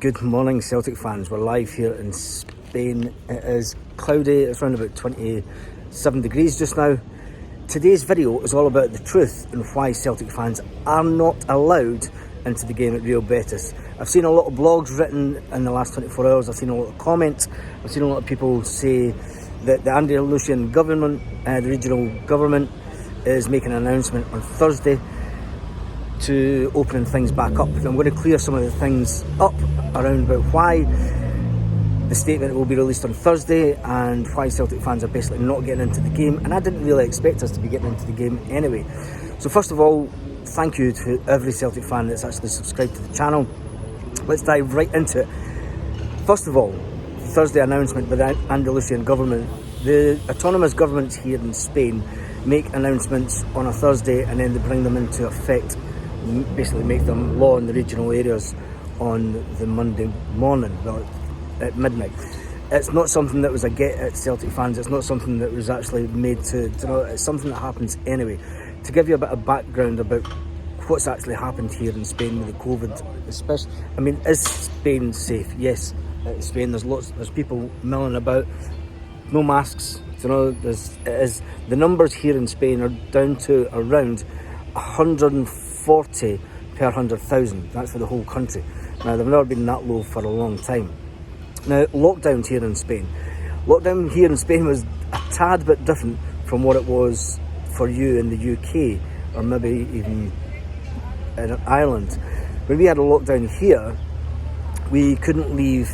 Good morning, Celtic fans. We're live here in Spain. It is cloudy, it's around about 27 degrees just now. Today's video is all about the truth and why Celtic fans are not allowed into the game at Real Betis. I've seen a lot of blogs written in the last 24 hours, I've seen a lot of comments, I've seen a lot of people say that the Andalusian government, the regional government, is making an announcement on Thursday to opening things back up. And I'm going to clear some of the things up around about why the statement will be released on Thursday and why Celtic fans are basically not getting into the game. And I didn't really expect us to be getting into the game anyway. So first of all, thank you to every Celtic fan that's actually subscribed to the channel. Let's dive right into it. First of all, Thursday announcement by the Andalusian government. The autonomous governments here in Spain make announcements on a Thursday and then they bring them into effect, basically make them law in the regional areas on the Monday morning, well, at midnight. It's not something that was a get at Celtic fans, it's not something that was actually made to know, it's something that happens anyway. To give you a bit of background about what's actually happened here in Spain with the COVID, especially, I mean, is Spain safe? Yes, in Spain there's people milling about, no masks, the numbers here in Spain are down to around 140 per 100,000. That's for the whole country. Now, they've never been that low for a long time. Now, lockdown here in Spain. Lockdown here in Spain was a tad bit different from what it was for you in the UK, or maybe even in Ireland. When we had a lockdown here, we couldn't leave.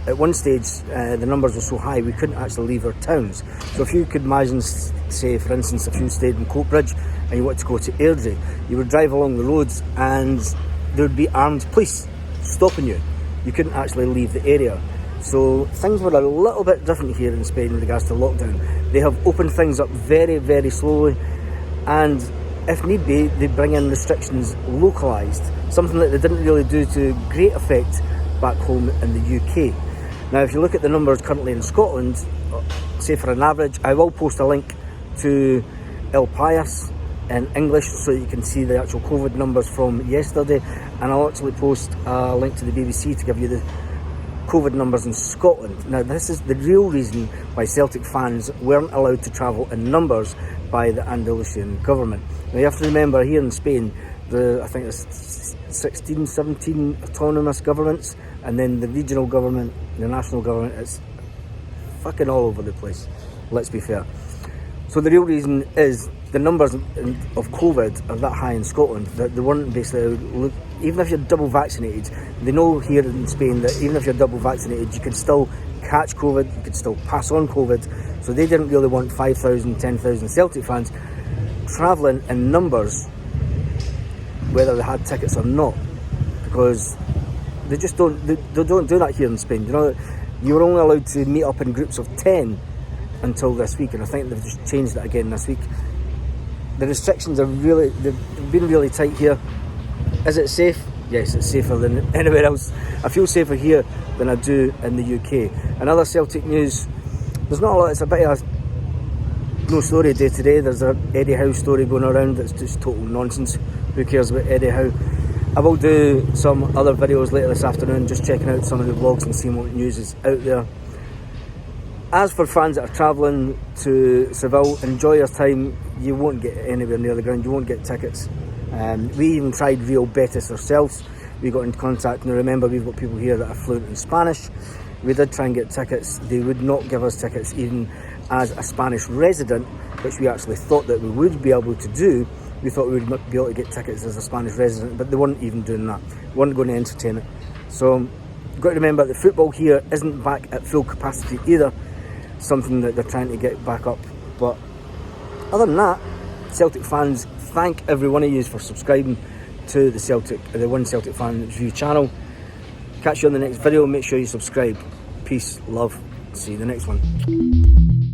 At one stage, the numbers were so high, we couldn't actually leave our towns. So if you could imagine, say, for instance, if you stayed in Coatbridge and you wanted to go to Airdrie, you would drive along the roads and there would be armed police stopping you. You couldn't actually leave the area. So things were a little bit different here in Spain in regards to lockdown. They have opened things up very, very slowly, and if need be, they bring in restrictions localised, something that they didn't really do to great effect back home in the UK. Now, if you look at the numbers currently in Scotland, say for an average, I will post a link to El Pais in English so you can see the actual COVID numbers from yesterday, and I'll actually post a link to the BBC to give you the COVID numbers in Scotland. Now, this is the real reason why Celtic fans weren't allowed to travel in numbers by the Andalusian government. Now, you have to remember, here in Spain, I think it's 16, 17 autonomous governments, and then the regional government, the national government, it's fucking all over the place, let's be fair. So the real reason is the numbers of COVID are that high in Scotland that they weren't basically, even if you're double vaccinated, they know here in Spain that even if you're double vaccinated, you can still catch COVID, you can still pass on COVID. So they didn't really want 5,000, 10,000 Celtic fans travelling in numbers, whether they had tickets or not, because they just don't do that here in Spain. You know, you were only allowed to meet up in groups of 10 until this week, and I think they've just changed that again this week. The restrictions are they've been really tight here. Is it safe? Yes, it's safer than anywhere else. I feel safer here than I do in the UK. And other Celtic news, there's not a lot, it's a bit of no story day to day. There's an Eddie Howe story going around that's just total nonsense. Who cares about Eddie Howe? I will do some other videos later this afternoon, just checking out some of the vlogs and seeing what news is out there. As for fans that are travelling to Seville, enjoy your time. You won't get anywhere near the ground, you won't get tickets. We even tried Real Betis ourselves. We got in contact, and remember, we've got people here that are fluent in Spanish. We did try and get tickets. They would not give us tickets even as a Spanish resident, which we actually thought that we would be able to do. We thought we would be able to get tickets as a Spanish resident, but they weren't even doing that. They weren't going to entertain it. So you've got to remember that football here isn't back at full capacity either, something that they're trying to get back up. But other than that, Celtic fans, thank every one of you for subscribing to the One Celtic Fan Review channel. Catch you on the next video. Make sure you subscribe. Peace, love. See you in the next one.